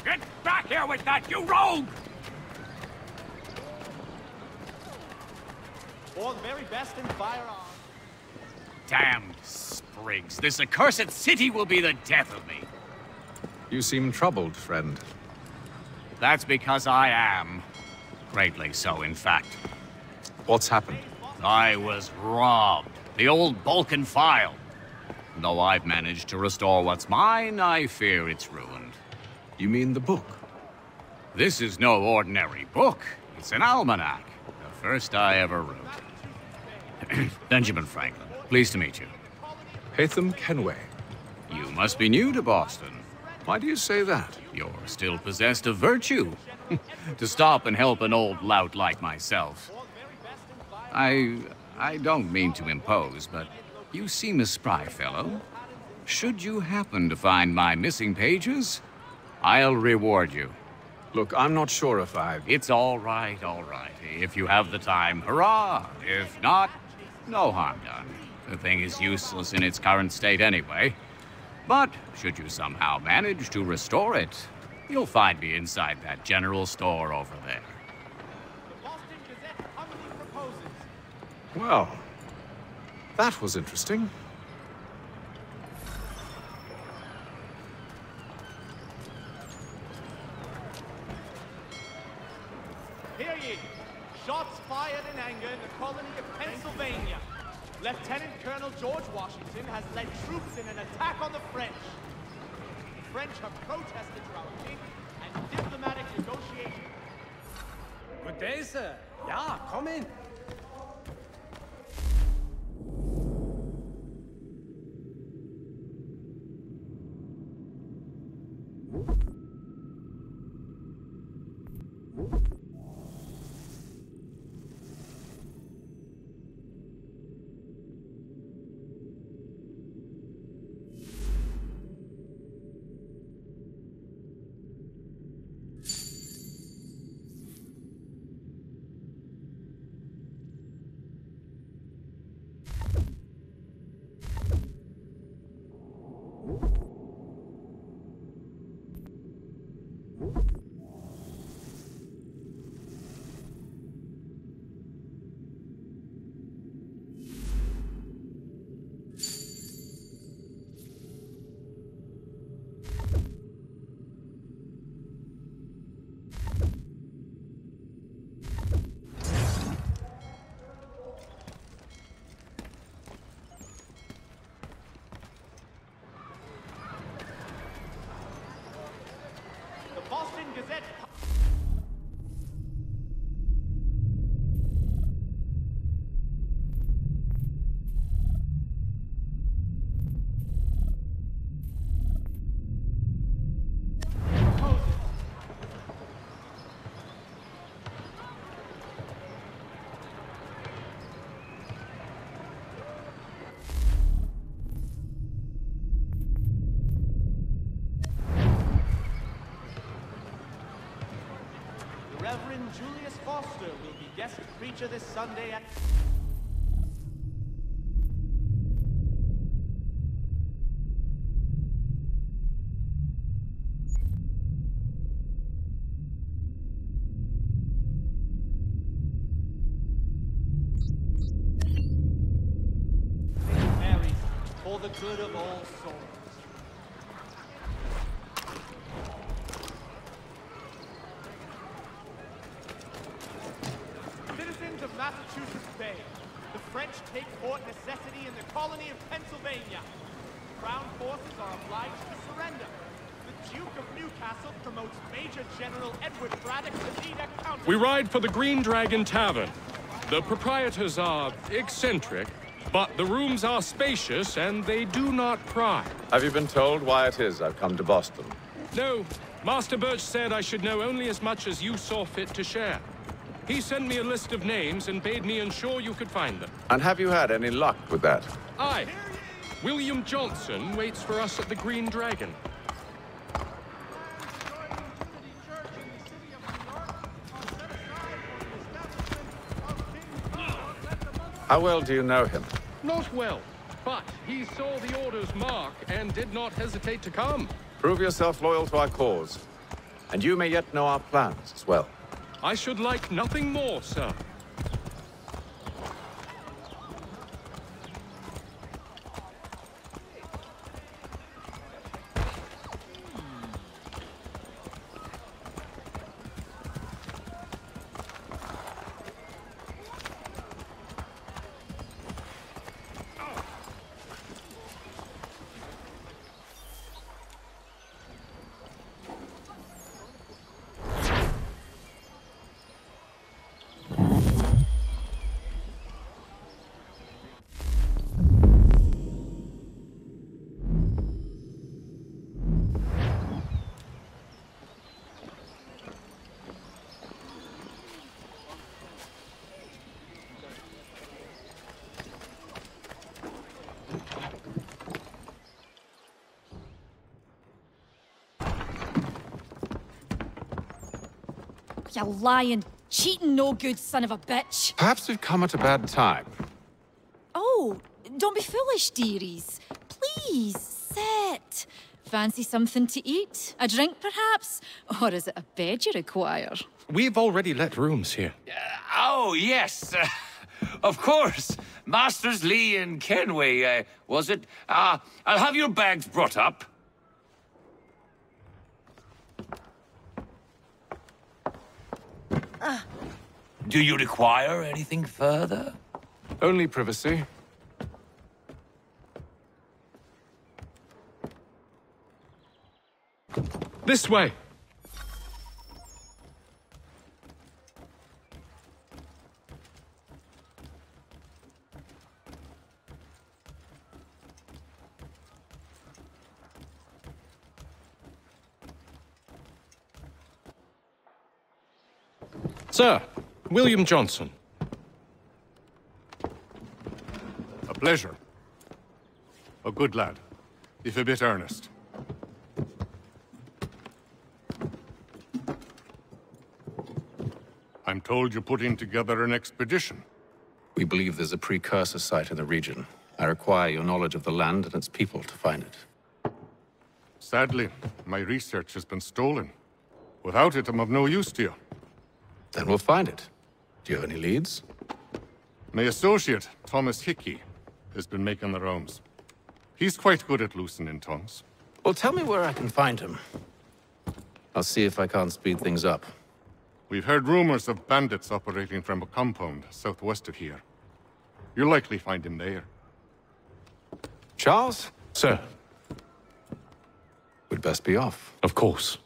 Get back here with that, you rogue! All the very best in firearms. Damned sprigs. This accursed city will be the death of me. You seem troubled, friend. That's because I am. Greatly so, in fact. What's happened? I was robbed. The old Balkan file. Though I've managed to restore what's mine, I fear it's ruined. You mean the book? This is no ordinary book. It's an almanac. The first I ever wrote. Benjamin Franklin, pleased to meet you. Haytham Kenway. You must be new to Boston. Why do you say that? You're still possessed of virtue. To stop and help an old lout like myself. I don't mean to impose, but you seem a spry fellow. Should you happen to find my missing pages, I'll reward you. Look, I'm not sure if It's all right, all right. If you have the time, hurrah! If not, no harm done. The thing is useless in its current state anyway. But should you somehow manage to restore it, you'll find me inside that general store over there. The Boston Gazette humbly proposes. Well, that was interesting. Hear ye! Shots fired in anger in the colony of Pennsylvania. Lieutenant Colonel George Washington has led troops in an attack on the French. The French have protested to our king and diplomatic negotiations. Good day, sir. Yeah, come in. The Boston Gazette. Reverend Julius Foster will be guest preacher this Sunday at... for the good of all souls. Citizens of Massachusetts Bay, the French take Fort Necessity in the colony of Pennsylvania. Crown forces are obliged to surrender. The Duke of Newcastle promotes Major General Edward Braddock to lead a counter. We ride for the Green Dragon Tavern. The proprietors are eccentric, but the rooms are spacious and they do not pry. Have you been told why it is I've come to Boston? No, Master Birch said I should know only as much as you saw fit to share. He sent me a list of names and bade me ensure you could find them. And have you had any luck with that? Aye. William Johnson waits for us at the Green Dragon. How well do you know him? Not well, but he saw the order's mark and did not hesitate to come. Prove yourself loyal to our cause. And you may yet know our plans as well. I should like nothing more, sir. You lying, cheating, no good son of a bitch. Perhaps we've come at a bad time. Oh, don't be foolish, dearies. Please, sit. Fancy something to eat? A drink, perhaps? Or is it a bed you require? We've already let rooms here. Oh, yes. Of course. Masters Lee and Kenway, was it? I'll have your bags brought up. Do you require anything further? Only privacy. This way. Sir, William Johnson. A pleasure. A good lad, if a bit earnest. I'm told you're putting together an expedition. We believe there's a precursor site in the region. I require your knowledge of the land and its people to find it. Sadly, my research has been stolen. Without it, I'm of no use to you. Then we'll find it. Do you have any leads? My associate, Thomas Hickey, has been making the rounds. He's quite good at loosening tongues. Well, tell me where I can find him. I'll see if I can't speed things up. We've heard rumors of bandits operating from a compound southwest of here. You'll likely find him there. Charles? Sir. We'd best be off. Of course.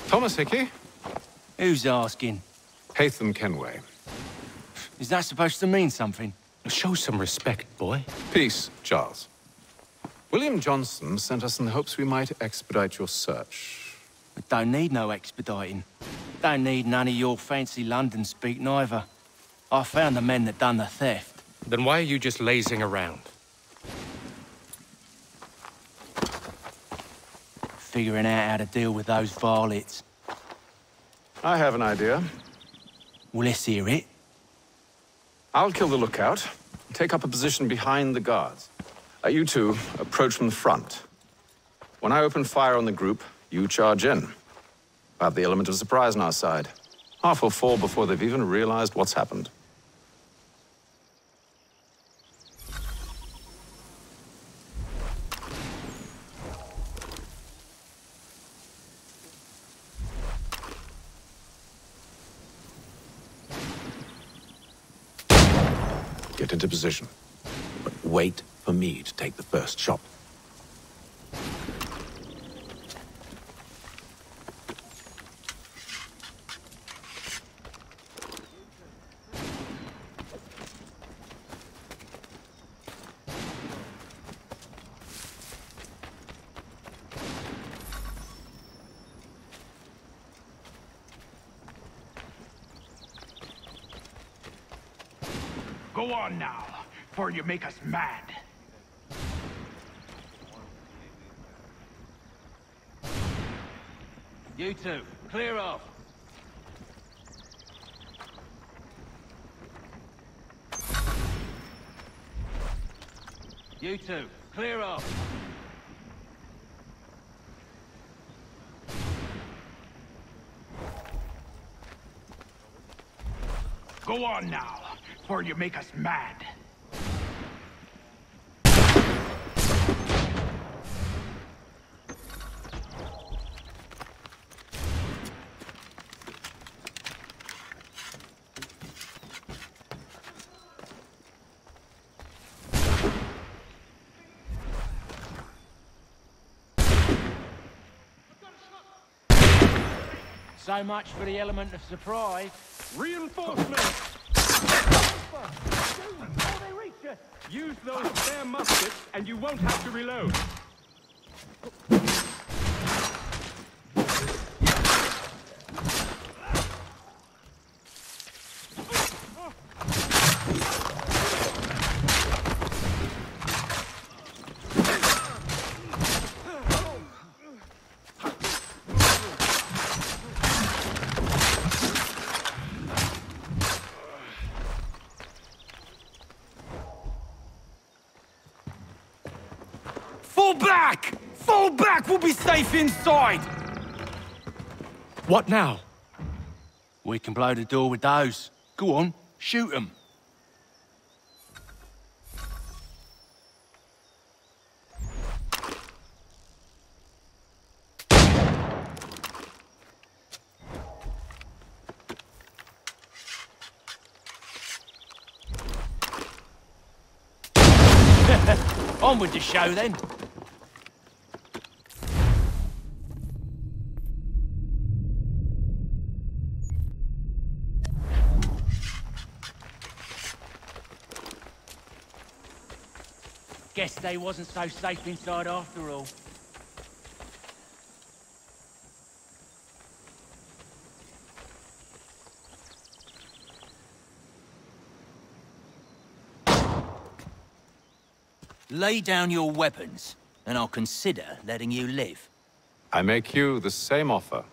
Thomas Hickey? Who's asking? Haytham Kenway. Is that supposed to mean something? Show some respect, boy. Peace, Charles. William Johnson sent us in the hopes we might expedite your search. I don't need no expediting. Don't need none of your fancy London speak neither. I found the men that done the theft. Then why are you just lazing around? Figuring out how to deal with those varlets. I have an idea. Well, let's hear it. I'll kill the lookout, take up a position behind the guards. You two approach from the front. When I open fire on the group, you charge in. I have the element of surprise on our side. Half will fall before they've even realized what's happened. Get into position, but wait for me to take the first shot. Go on now, before you make us mad. You two, clear off. You two, clear off. Go on now, before you make us mad. So much for the element of surprise. Reinforcements! Use those spare muskets, and you won't have to reload. Fall back! Fall back! We'll be safe inside! What now? We can blow the door with those. Go on, shoot them. On with the show, then. Guess they wasn't so safe inside after all. Lay down your weapons, and I'll consider letting you live. I make you the same offer.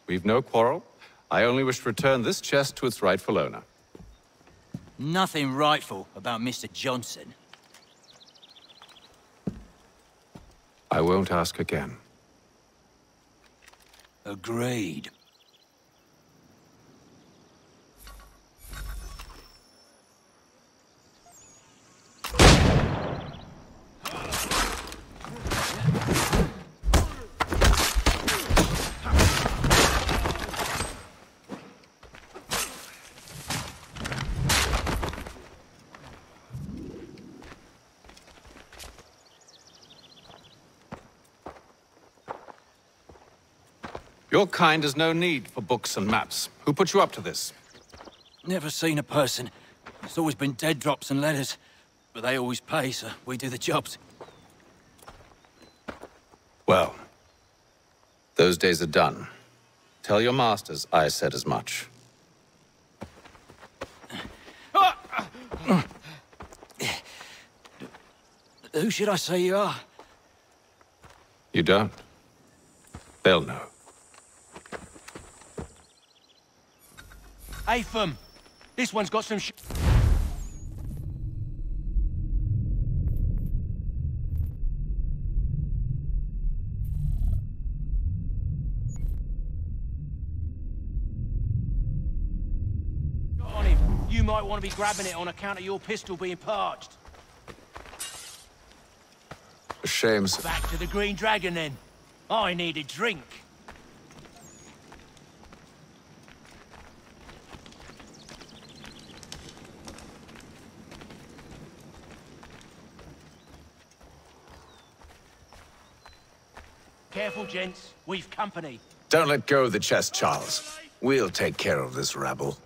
We've no quarrel. I only wish to return this chest to its rightful owner. Nothing rightful about Mr. Johnson. I won't ask again. Agreed. Your kind has no need for books and maps. Who put you up to this? Never seen a person. It's always been dead drops and letters. But they always pay, so we do the jobs. Well, those days are done. Tell your masters I said as much. Who should I say you are? You don't? They'll know. Atham, this one's got some on him. You might want to be grabbing it on account of your pistol being parched. A shame. Back to the Green Dragon, then. I need a drink. Careful, gents. We've company. Don't let go of the chest, Charles. We'll take care of this rabble.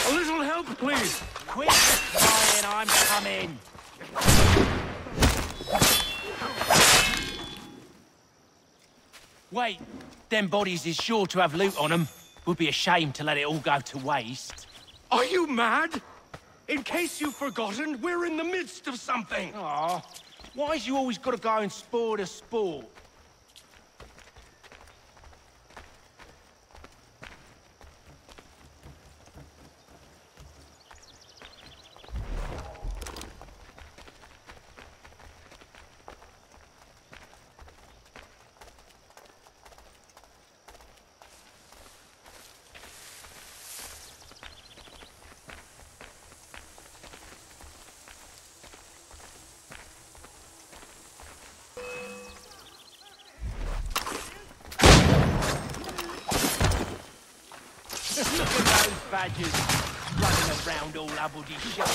A little help, please! Quit crying, I'm coming! Wait, them bodies is sure to have loot on them. Would be a shame to let it all go to waste. Are you mad? In case you've forgotten, we're in the midst of something! Aw, why's you always gotta go and spoil the sport? Look at those badgers running around all Abbody shop.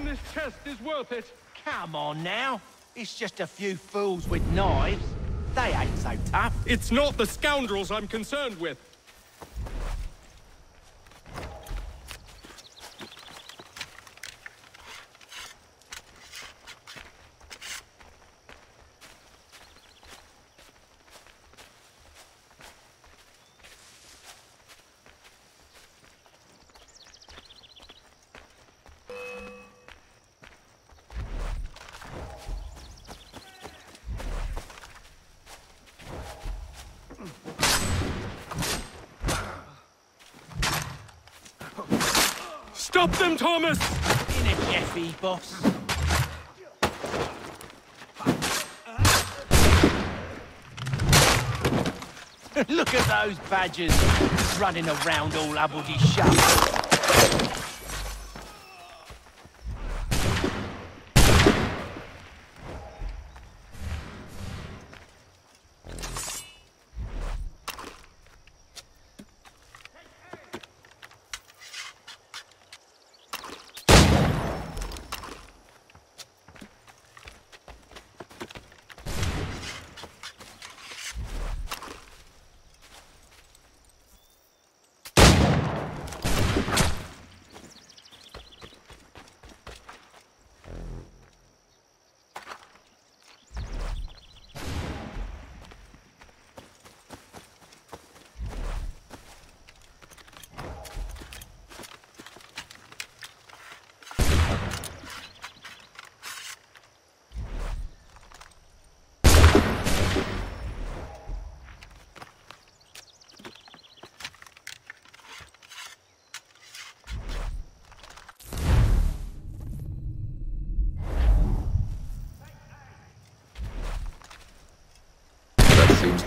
This chest is worth it. Come on now. It's just a few fools with knives. They ain't so tough. It's not the scoundrels I'm concerned with. Stop them, Thomas! In a Jeffy, boss. Look at those badgers running around all Abbody shop.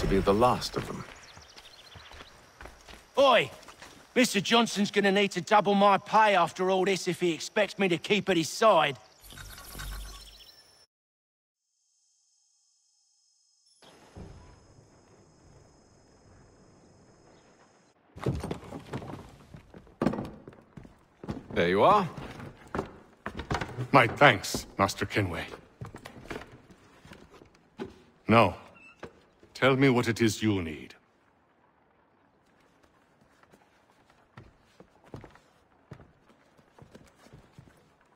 to be the last of them. Oi! Mr. Johnson's gonna need to double my pay after all this if he expects me to keep at his side. There you are. My thanks, Master Kenway. Now, tell me what it is you need.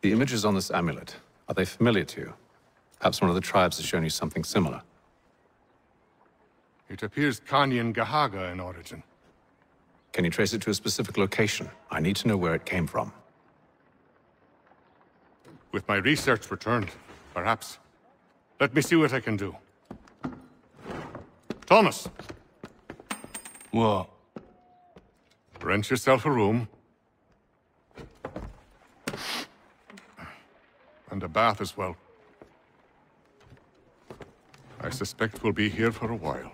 The images on this amulet, are they familiar to you? Perhaps one of the tribes has shown you something similar. It appears Kanyan Gahaga in origin. Can you trace it to a specific location? I need to know where it came from. With my research returned, perhaps. Let me see what I can do. Thomas! What? Rent yourself a room. And a bath as well. I suspect we'll be here for a while.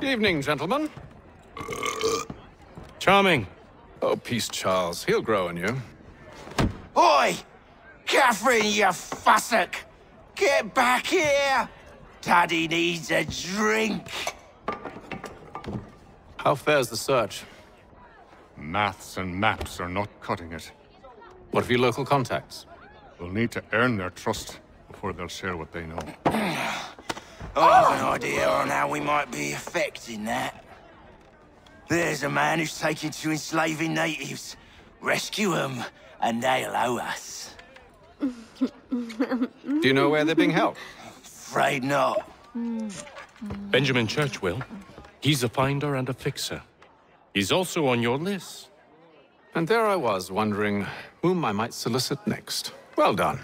Evening, gentlemen. Charming. Oh, peace, Charles. He'll grow on you. Oi! Catherine, you fussock! Get back here! Daddy needs a drink! How fares the search? Maths and maps are not cutting it. What of your local contacts? We'll need to earn their trust before they'll share what they know. I have an idea on how we might be affecting that. There's a man who's taken to enslaving natives. Rescue them, and they'll owe us. Do you know where they're being held? Afraid not. Benjamin Church will. He's a finder and a fixer. He's also on your list. And there I was, wondering whom I might solicit next. Well done.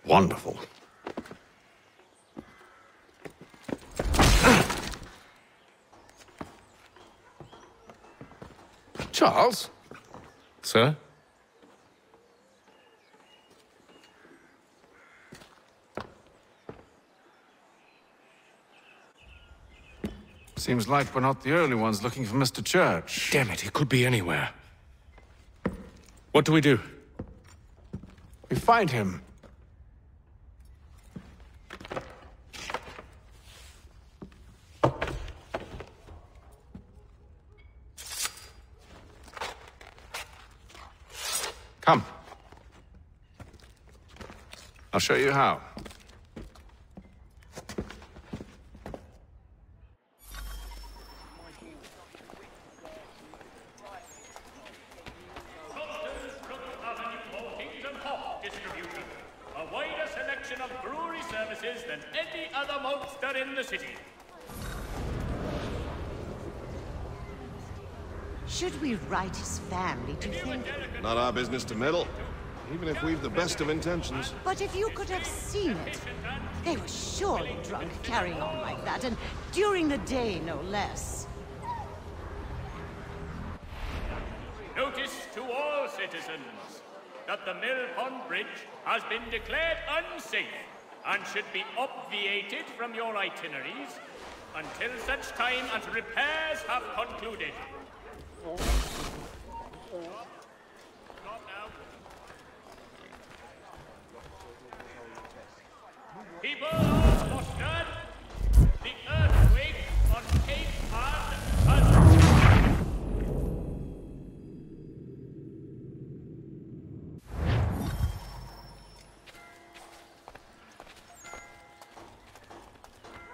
Wonderful. Charles? Sir? Seems like we're not the only ones looking for Mr. Church. Damn it, he could be anywhere. What do we do? We find him. Come. I'll show you how. A wider selection of brewery services than any other monster in the city. Should we write his family, do you think? Not our business to meddle, even if we've the best of intentions. But if you could have seen it, they were surely drunk carrying on like that, and during the day, no less. Notice to all citizens that the Mill Pond Bridge has been declared unsafe and should be obviated from your itineraries until such time as repairs have concluded. People of Mustard, the earthquake on Cape Ann has...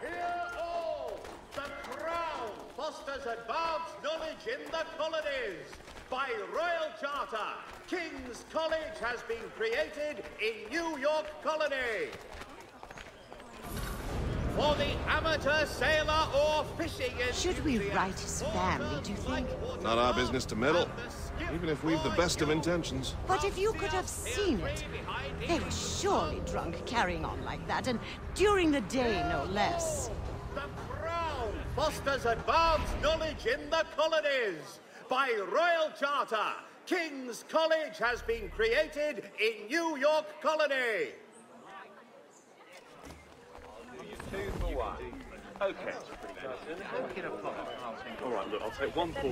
Hear all! The Crown fosters advanced knowledge in the colonies. By royal charter, King's College has been created in New York Colony. For the amateur sailor or fishing Should we write his family, do you think? Not our business to meddle, even if we've the best of intentions. But if you could have seen it, they were surely drunk carrying on like that, and during the day, no less. The Crown fosters advanced knowledge in the colonies. By royal charter, King's College has been created in New York Colony. 2 for 1. Okay. All right, look, I'll take 1 for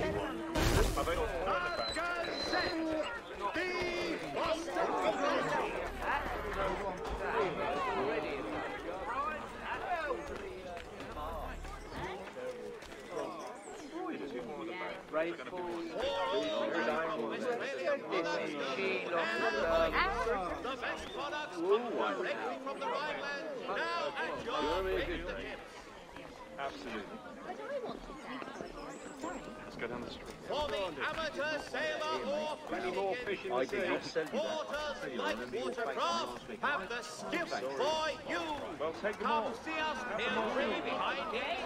The best products come directly from the Rhineland. Now at your fingertips. Absolutely. Let's go down the street. For the amateur sailor or fishing enthusiast, porters like watercraft have the skiff for you. Come see us here way behind here.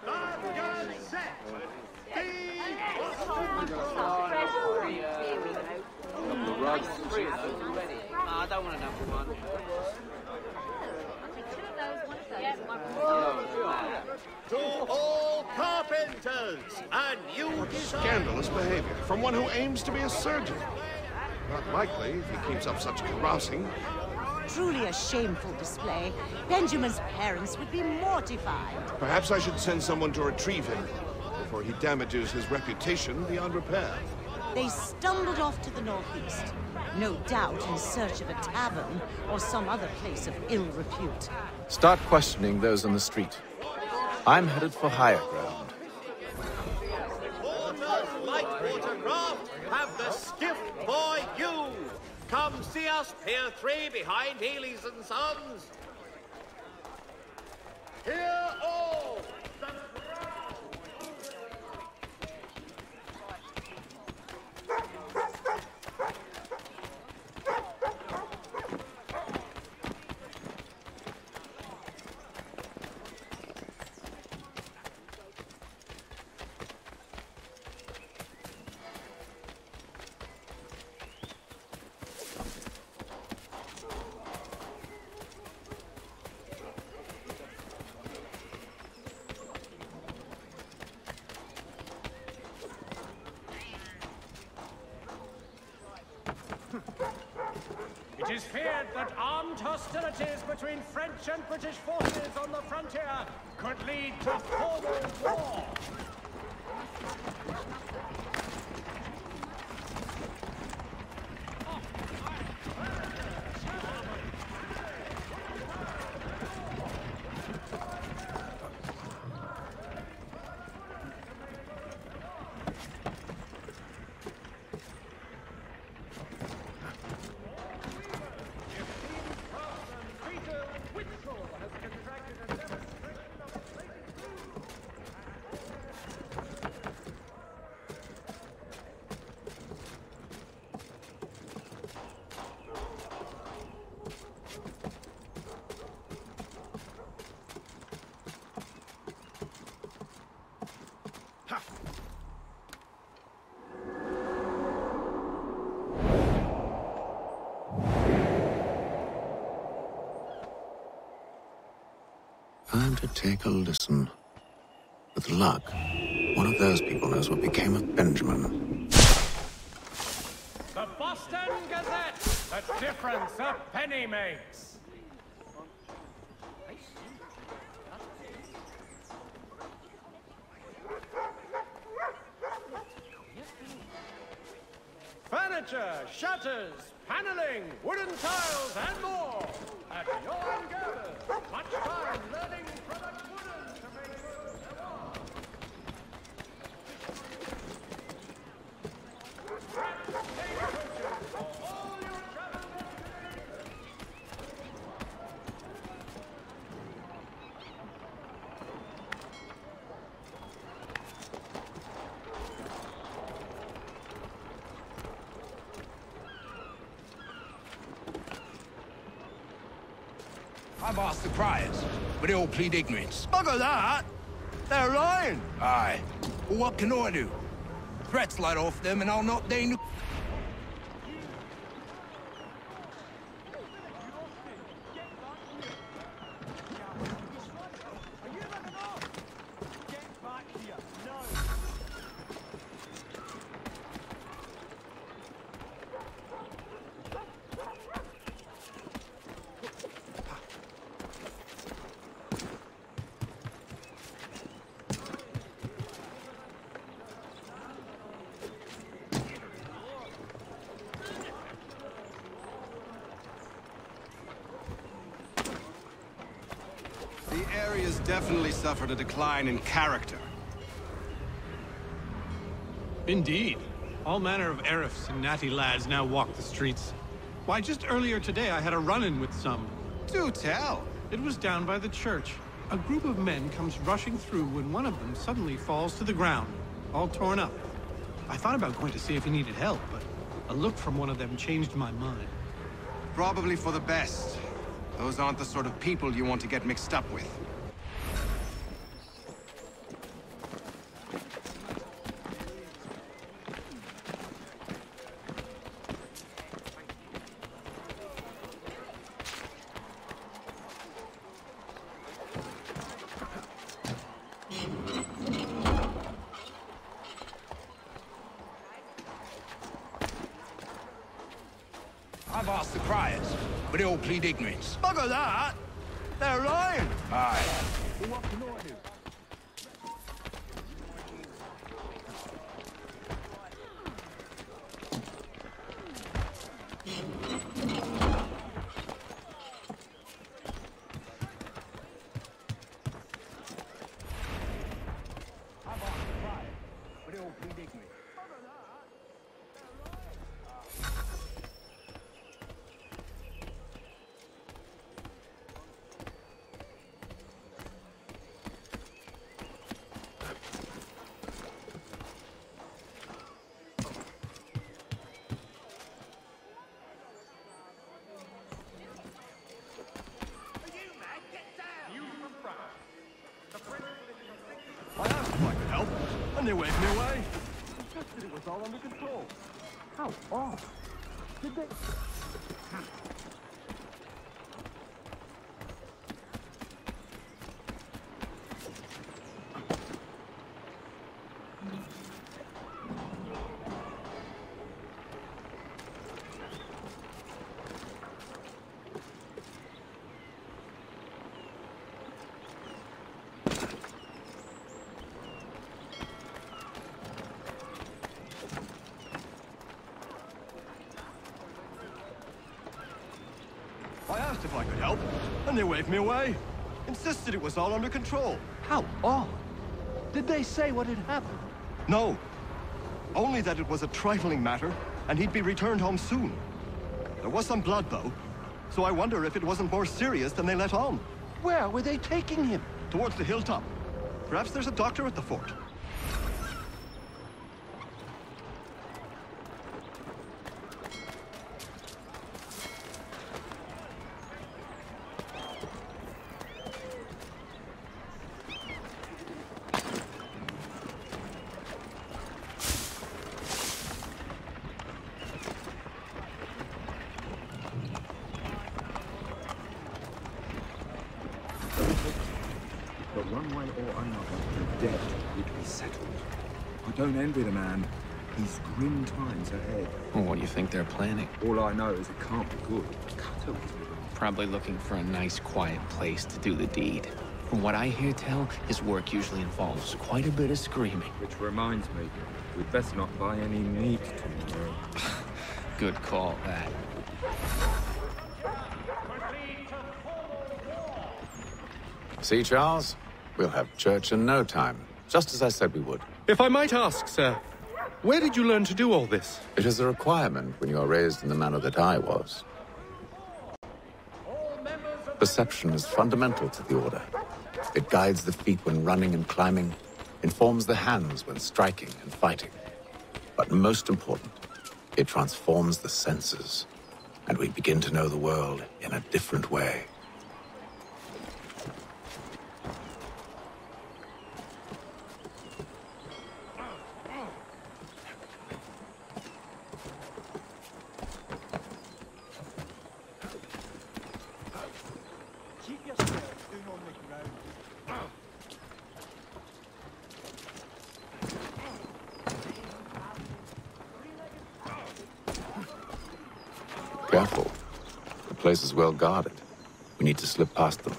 That gun set. I don't want another one. To all carpenters, a new design. Scandalous behavior from one who aims to be a surgeon. Not likely if he keeps up such carousing. Truly a shameful display. Benjamin's parents would be mortified. Perhaps I should send someone to retrieve him before he damages his reputation beyond repair. They stumbled off to the northeast, no doubt in search of a tavern or some other place of ill repute. Start questioning those on the street. I'm headed for higher ground. Porters like watercraft have the skiff for you. Come see us, Pier 3 behind Healy's and Sons. Hear all! The It is feared that armed hostilities between French and British forces on the frontier could lead to formal war. Time to take a listen. With luck, one of those people knows what became of Benjamin. The Boston Gazette! The difference a penny makes! Furniture, shutters, paneling, wooden tiles, and more! At your ungathered, much time learning product wooden to make good there are. I've asked the criers, but they all plead ignorance. Bugger that! They're lying! Aye. Well, what can I do? Threats light off them and I'll not deign to... The area's definitely suffered a decline in character. Indeed. All manner of Arifs and natty lads now walk the streets. Why, just earlier today I had a run-in with some. Do tell! It was down by the church. A group of men comes rushing through when one of them suddenly falls to the ground, all torn up. I thought about going to see if he needed help, but a look from one of them changed my mind. Probably for the best. Those aren't the sort of people you want to get mixed up with. I've asked the criers, but they all plead ignorance. Bugger that! They're lying! Aye. Well, what can I do? I've asked the criers, but they all plead ignorance. I asked if I could help, and they waved me away. Suggested it was all under control. How odd. Did they... I asked if I could help, and they waved me away. Insisted it was all under control. How odd. Did they say what had happened? No. Only that it was a trifling matter, and he'd be returned home soon. There was some blood, though, so I wonder if it wasn't more serious than they let on. Where were they taking him? Towards the hilltop. Perhaps there's a doctor at the fort. But one way or another, the debt would be settled. I don't envy the man. He's grim times ahead. Well, what do you think they're planning? All I know is it can't be good. Cut out. Probably looking for a nice, quiet place to do the deed. From what I hear tell, his work usually involves quite a bit of screaming. Which reminds me, we'd best not buy any meat tomorrow. Good call, that. See, Charles? We'll have church in no time, just as I said we would. If I might ask, sir, where did you learn to do all this? It is a requirement when you are raised in the manner that I was. Perception is fundamental to the Order. It guides the feet when running and climbing, informs the hands when striking and fighting. But most important, it transforms the senses, and we begin to know the world in a different way. Careful. The place is well guarded. We need to slip past them.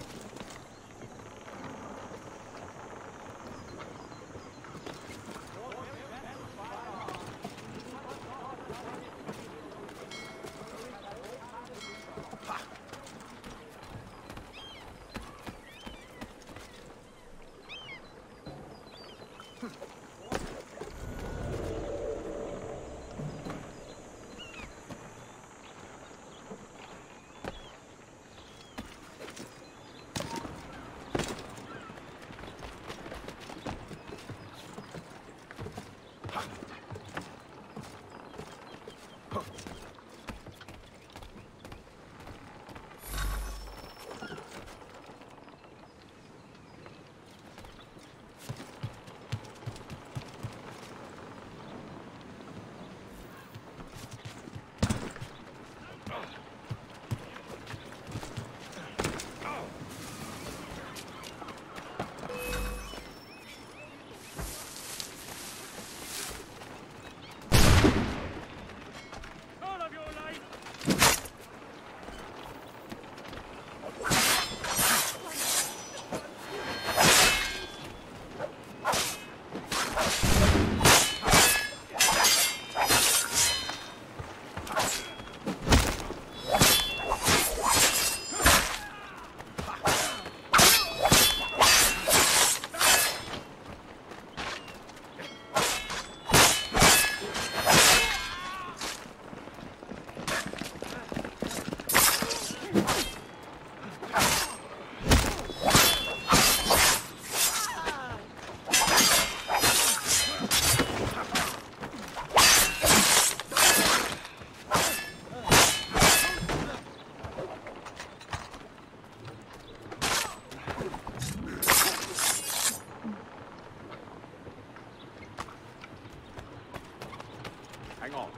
Hang on.